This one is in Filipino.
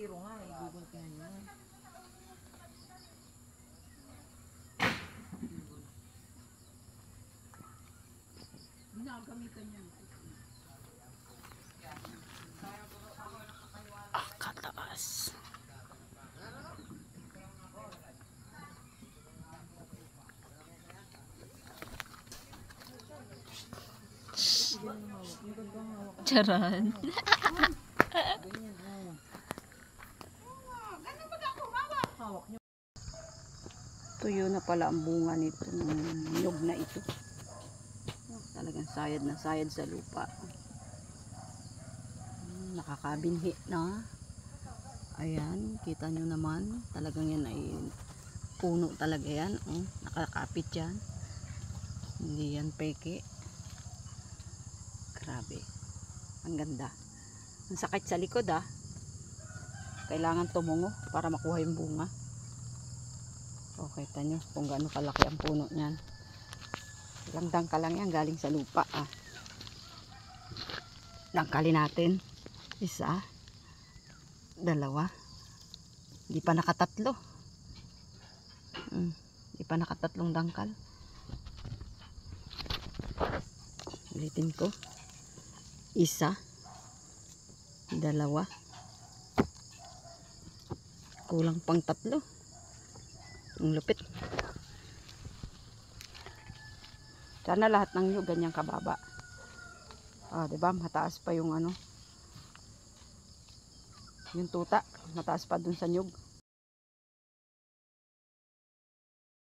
zero nga eh. Google ka nyo. Ginagamitan niya. Kataas. Charan. Tuyo na pala ang bunga nito ng nyug na ito. Talagang sayad na sayad sa lupa. Nakakabinhi na. Ayan, kita nyo naman. Talagang yan ay puno talaga yan. Nakakapit yan. Hindi yan peke. Grabe. Ang ganda. Ang sakit sa likod Kailangan tumungo para makuha yung bunga. O, kita nyo kung gaano kalaki ang puno niyan. Ilang dangkal lang yan galing sa lupa Dangkalin natin. Isa. Dalawa. Hindi pa nakatatlo. Hindi pa nakatatlong dangkal. Ulitin ko. Isa. Dalawa. Kulang pang tatlo. Ang lupit. Sana lahat ng nyug ganyang kababa. Diba? Mataas pa yung yung tuta. Mataas pa dun sa nyug.